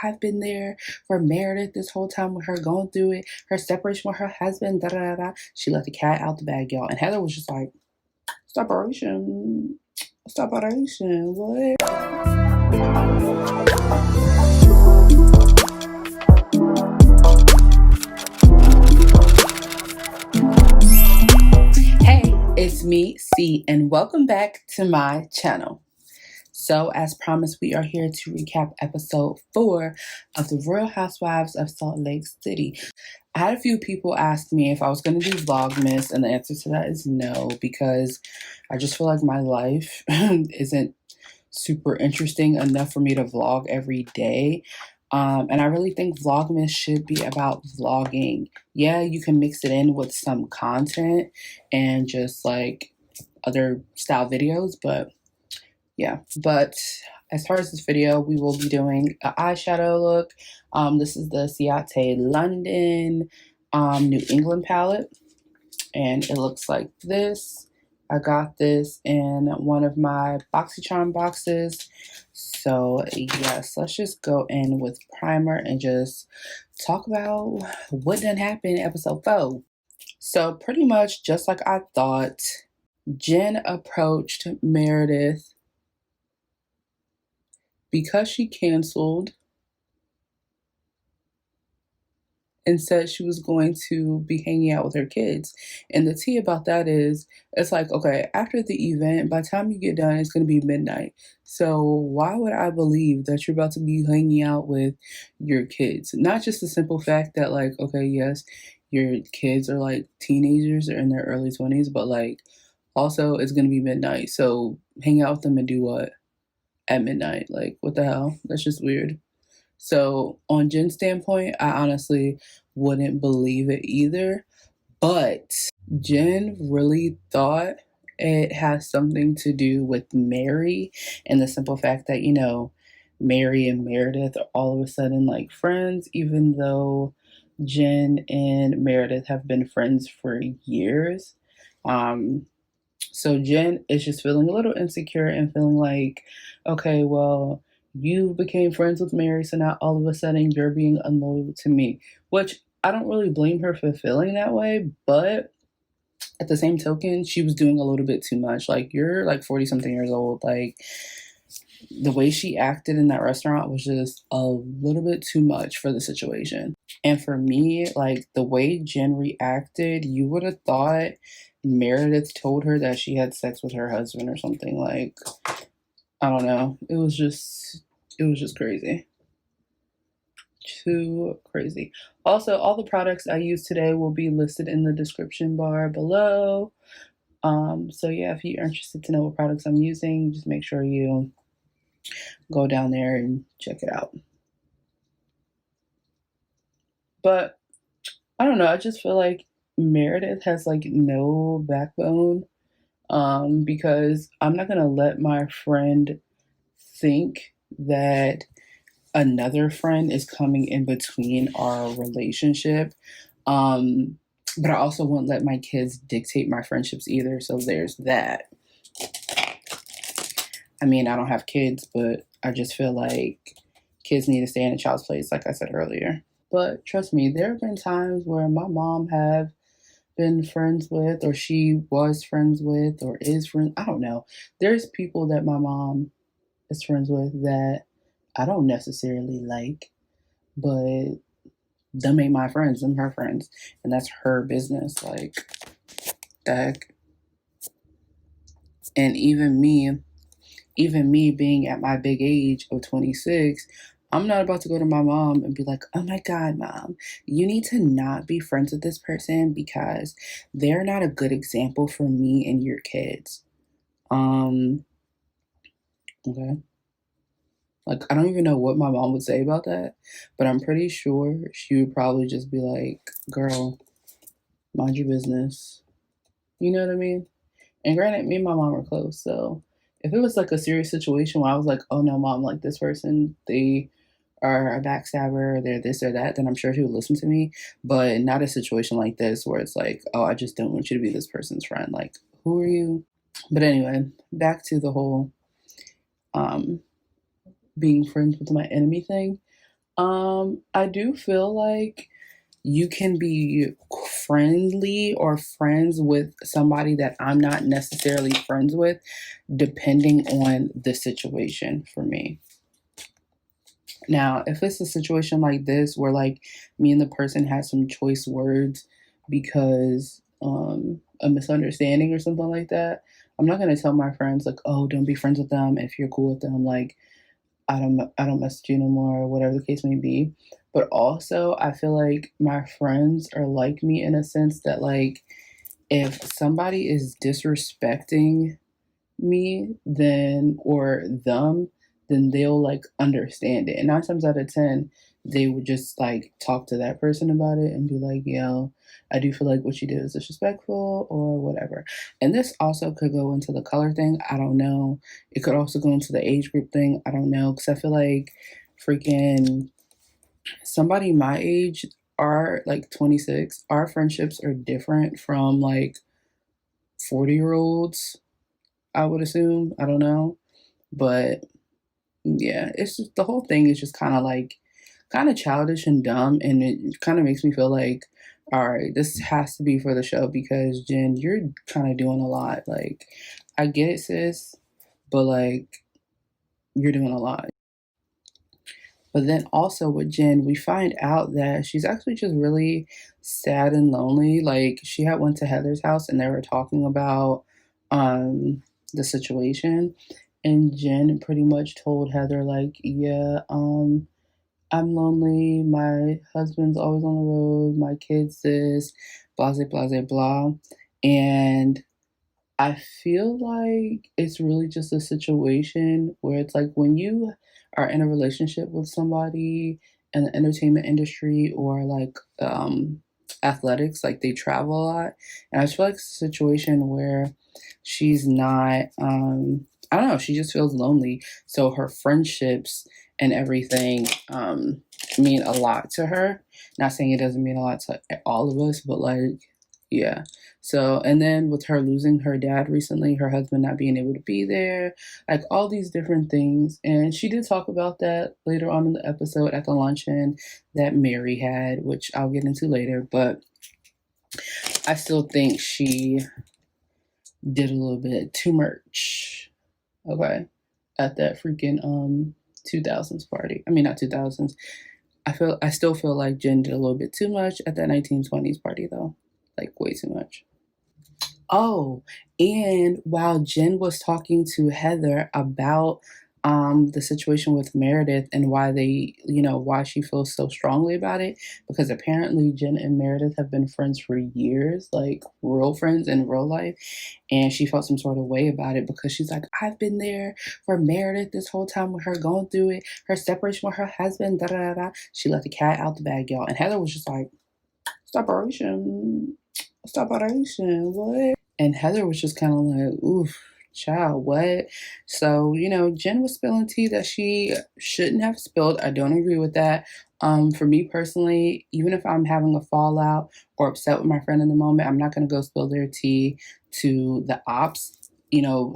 I've been there for Meredith this whole time with her going through it, her separation with her husband, da da da da. She let the cat out the bag, y'all. And Heather was just like, separation, what? Hey, it's me, C, and welcome back to my channel. So, as promised, we are here to recap episode 4 of the Real Housewives of Salt Lake City. I had a few people ask me if I was going to do Vlogmas, and the answer to that is no, because I just feel like my life isn't super interesting enough for me to vlog every day. And I really think Vlogmas should be about vlogging. Yeah, you can mix it in with some content and just like other style videos, but yeah. But as far as this video, we will be doing an eyeshadow look. This is the Ciara London New England palette, and it looks like this. I got this in one of my BoxyCharm boxes. So yes, let's just go in with primer and just talk about what done happened in episode 4. So pretty much just like I thought, Jen approached Meredith because she canceled and said she was going to be hanging out with her kids. And the tea about that is, it's like, okay, after the event, by the time you get done, it's going to be midnight. So why would I believe that you're about to be hanging out with your kids? Not just the simple fact that, like, okay, yes, your kids are like teenagers or in their early 20s, but like also it's going to be midnight. So hang out with them and do what at midnight? Like, what the hell? That's just weird. So on Jen's standpoint, I honestly wouldn't believe it either. But Jen really thought it has something to do with Mary, and the simple fact that, you know, Mary and Meredith are all of a sudden like friends, even though Jen and Meredith have been friends for years. So Jen is just feeling a little insecure and feeling like, okay, well, you became friends with Mary, so now all of a sudden you're being unloyal to me, which I don't really blame her for feeling that way, but at the same token, she was doing a little bit too much. Like, you're like 40 something years old. Like, the way she acted in that restaurant was just a little bit too much for the situation. And for me, like, the way Jen reacted, you would have thought Meredith told her that she had sex with her husband or something. Like, I don't know. It was just crazy. Too crazy. Also, all the products I use today will be listed in the description bar below. So yeah, if you're interested to know what products I'm using, just make sure you go down there and check it out. But I don't know, I just feel like Meredith has like no backbone. Because I'm not gonna let my friend think that another friend is coming in between our relationship. But I also won't let my kids dictate my friendships either. So there's that. I mean, I don't have kids, but I just feel like kids need to stay in a child's place, like I said earlier. But trust me, there have been times where my mom have been friends with, or she was friends with, or is friends. I don't know. There's people that my mom is friends with that I don't necessarily like, but them ain't my friends, them her friends, and that's her business. Like, the heck. And even me being at my big age of 26, I'm not about to go to my mom and be like, oh my God, mom, you need to not be friends with this person because they're not a good example for me and your kids. Okay. Like, I don't even know what my mom would say about that, but I'm pretty sure she would probably just be like, girl, mind your business. You know what I mean? And granted, me and my mom are close, so if it was like a serious situation where I was like, oh no, mom, like this person, they are a backstabber, they're this or that, then I'm sure she would listen to me. But not a situation like this where it's like, oh, I just don't want you to be this person's friend. Like, who are you? But anyway, back to the whole being friends with my enemy thing. I do feel like you can be friendly or friends with somebody that I'm not necessarily friends with, depending on the situation for me. Now, if it's a situation like this where like me and the person had some choice words because a misunderstanding or something like that, I'm not gonna tell my friends like, oh, don't be friends with them if you're cool with them. Like, I don't mess with you no more, or whatever the case may be. But also, I feel like my friends are like me in a sense that like if somebody is disrespecting me, then or them, then they'll like understand it. And 9 times out of 10, they would just like talk to that person about it and be like, yo, I do feel like what you did is disrespectful or whatever. And this also could go into the color thing. I don't know. It could also go into the age group thing. I don't know. Cause I feel like freaking somebody my age are like 26. Our friendships are different from like 40-year-olds, I would assume. I don't know. But yeah, it's just the whole thing is just kind of childish and dumb, and it kind of makes me feel like, all right, this has to be for the show because Jen, you're kind of doing a lot. Like, I get it, sis, but like, you're doing a lot. But then also with Jen, we find out that she's actually just really sad and lonely. Like, she had went to Heather's house and they were talking about the situation, and Jen pretty much told Heather like, yeah, I'm lonely. My husband's always on the road. My kids this, blah, blah, blah, blah. And I feel like it's really just a situation where it's like when you are in a relationship with somebody in the entertainment industry or like athletics, like they travel a lot. And I feel like it's a situation where she's not I don't know, she just feels lonely. So her friendships and everything mean a lot to her. Not saying it doesn't mean a lot to all of us, but like yeah. So, and then with her losing her dad recently, her husband not being able to be there, like all these different things. And she did talk about that later on in the episode at the luncheon that Mary had, which I'll get into later. But I still think she did a little bit too much. Okay. At that freaking 2000s party. I mean, not 2000s. I still feel like Jen did a little bit too much at that 1920s party though. Like way too much. Oh, and while Jen was talking to Heather about the situation with Meredith and why they, why she feels so strongly about it, because apparently Jen and Meredith have been friends for years, like real friends in real life, and she felt some sort of way about it because she's like, I've been there for Meredith this whole time with her going through it, her separation with her husband, da da da da. She let the cat out the bag, y'all, and Heather was just like, separation, separation, what? And Heather was just kind of like, oof, child, what? So, Jen was spilling tea that she shouldn't have spilled. I don't agree with that. For me personally, even if I'm having a fallout or upset with my friend in the moment, I'm not going to go spill their tea to the ops.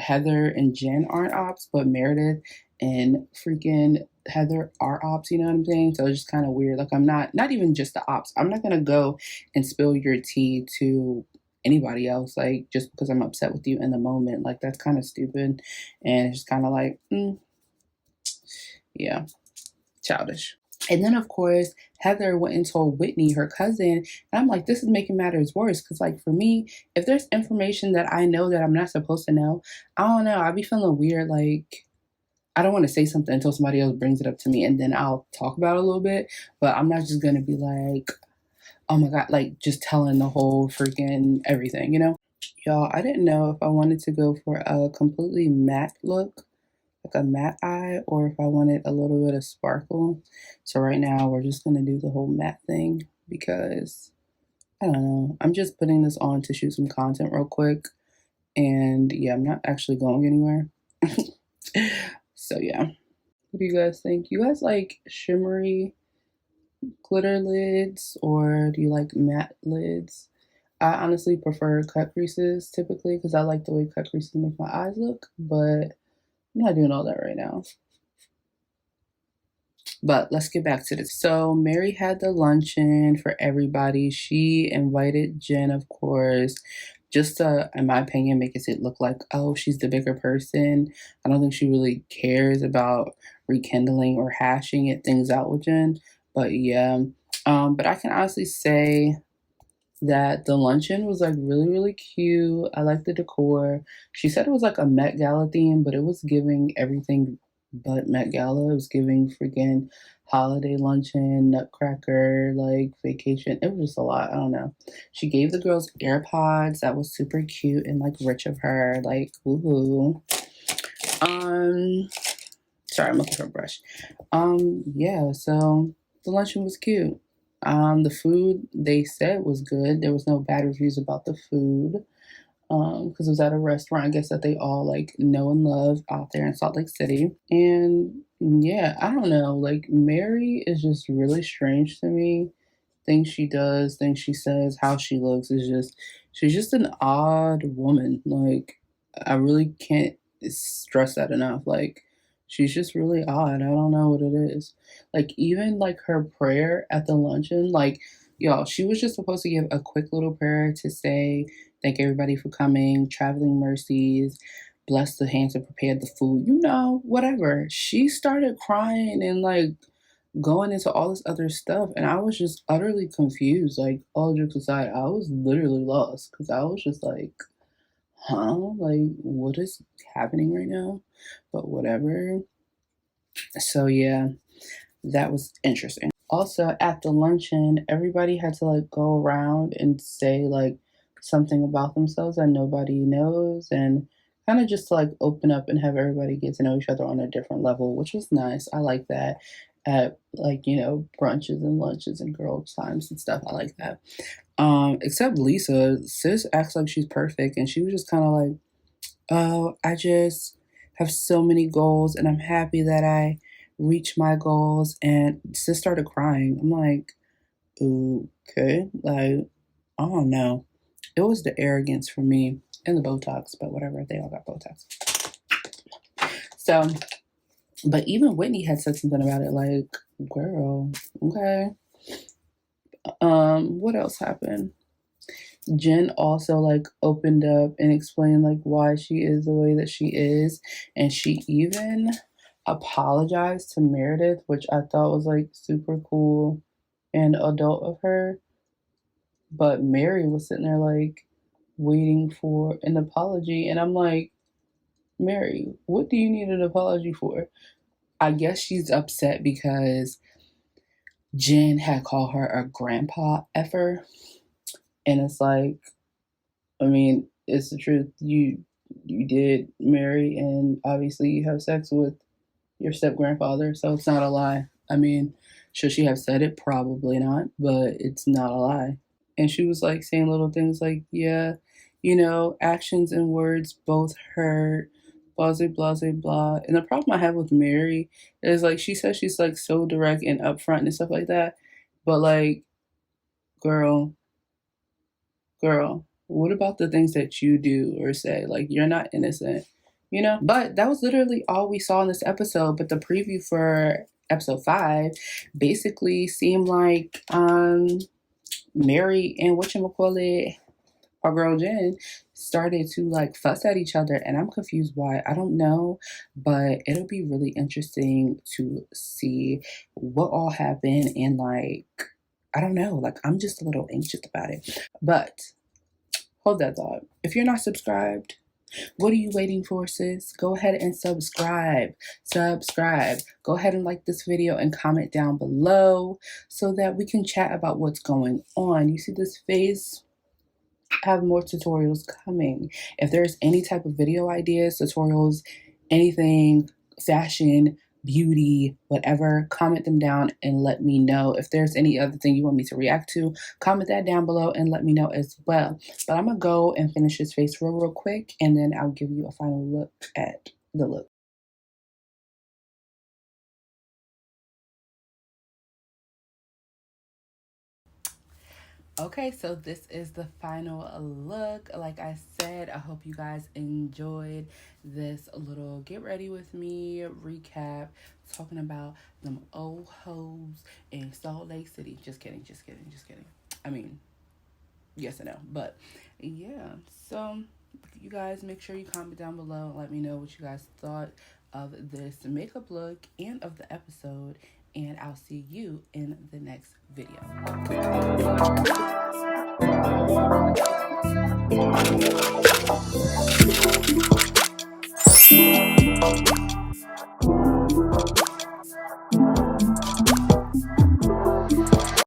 Heather and Jen aren't ops, but Meredith and freaking Heather are ops, you know what I'm saying? So it's just kind of weird. Like, I'm not even just the ops. I'm not going to go and spill your tea to anybody else, like just because I'm upset with you in the moment. Like that's kind of stupid, and it's just kind of like yeah, childish. And then of course Heather went and told Whitney, her cousin, and I'm like, this is making matters worse because like for me, if there's information that I know that I'm not supposed to know, I don't know, I'll be feeling weird. Like I don't want to say something until somebody else brings it up to me, and then I'll talk about it a little bit, but I'm not just gonna be like, oh my god, like just telling the whole freaking everything. Y'all, I didn't know if I wanted to go for a completely matte look, like a matte eye, or if I wanted a little bit of sparkle. So right now we're just gonna do the whole matte thing because I don't know. I'm just putting this on to shoot some content real quick. And yeah, I'm not actually going anywhere. So yeah. What do you guys think? You guys like shimmery glitter lids or do you like matte lids? I honestly prefer cut creases typically because I like the way cut creases make my eyes look, but I'm not doing all that right now. But let's get back to this. So Mary had the luncheon for everybody. She invited Jen, of course, just to, in my opinion, make it look like, oh, she's the bigger person. I don't think she really cares about rekindling or hashing things out with Jen. But yeah, but I can honestly say that the luncheon was like really, really cute. I like the decor. She said it was like a Met Gala theme, but it was giving everything but Met Gala. It was giving freaking holiday luncheon, nutcracker, like vacation. It was just a lot. I don't know. She gave the girls AirPods. That was super cute and like rich of her. Like, woohoo. Um, Sorry, I'm looking for a brush. Yeah, so the luncheon was cute. The food they said was good. There was no bad reviews about the food. Because it was at a restaurant, I guess that they all like know and love out there in Salt Lake City. And yeah, I don't know. Like Mary is just really strange to me. Things she does, things she says, how she looks is just she's just an odd woman. Like I really can't stress that enough. Like she's just really odd. I don't know what it is. Like even like her prayer at the luncheon, like y'all, she was just supposed to give a quick little prayer to say thank everybody for coming, traveling mercies, bless the hands that prepared the food, whatever. She started crying and like going into all this other stuff, and I was just utterly confused. Like all jokes aside, I was literally lost because I was just like, huh? Like what is happening right now? But whatever. So yeah, that was interesting. Also, at the luncheon, everybody had to like go around and say like something about themselves that nobody knows, and kind of just to like open up and have everybody get to know each other on a different level, which was nice. I like that at like, brunches and lunches and girl times and stuff. I like that. Except Lisa, sis acts like she's perfect, and she was just kind of like, oh, I just have so many goals and I'm happy that I reach my goals. And sis started crying. I'm like, okay, like, I don't know. It was the arrogance for me and the Botox, but whatever, they all got Botox. So, but even Whitney had said something about it, like, girl, okay. What else happened? Jen also like opened up and explained like why she is the way that she is, and she even apologized to Meredith, which I thought was like super cool and adult of her. But Mary was sitting there like waiting for an apology, and I'm like, Mary, what do you need an apology for? I guess she's upset because Jen had called her a grandpa effer, and it's like, I mean, it's the truth. You did marry, and obviously you have sex with your step grandfather, so it's not a lie. I mean, should she have said it? Probably not, but it's not a lie. And she was like saying little things like, yeah, actions and words both hurt, blah, blah, blah, blah. And the problem I have with Mary is like, she says she's like so direct and upfront and stuff like that. But like, girl, what about the things that you do or say? Like, you're not innocent, But that was literally all we saw in this episode. But the preview for episode 5 basically seemed like Mary and whatchamacallit, our girl Jen, started to like fuss at each other, and I'm confused why. I don't know, but it'll be really interesting to see what all happened, and like, I don't know, like I'm just a little anxious about it. But hold that thought. If you're not subscribed, what are you waiting for, sis? Go ahead and subscribe. Subscribe. Go ahead and like this video and comment down below so that we can chat about what's going on. You see this face? I have more tutorials coming. If there's any type of video ideas, tutorials, anything, fashion, beauty, whatever, comment them down and let me know. If there's any other thing you want me to react to, comment that down below and let me know as well. But I'm gonna go and finish this face real quick, and then I'll give you a final look at the look. Okay, so this is the final look. Like I said, I hope you guys enjoyed this little get ready with me recap talking about them old hoes in Salt Lake City. Just kidding, just kidding, just kidding. I mean, yes and no, but yeah. So you guys make sure you comment down below and let me know what you guys thought of this makeup look and of the episode, and I'll see you in the next video.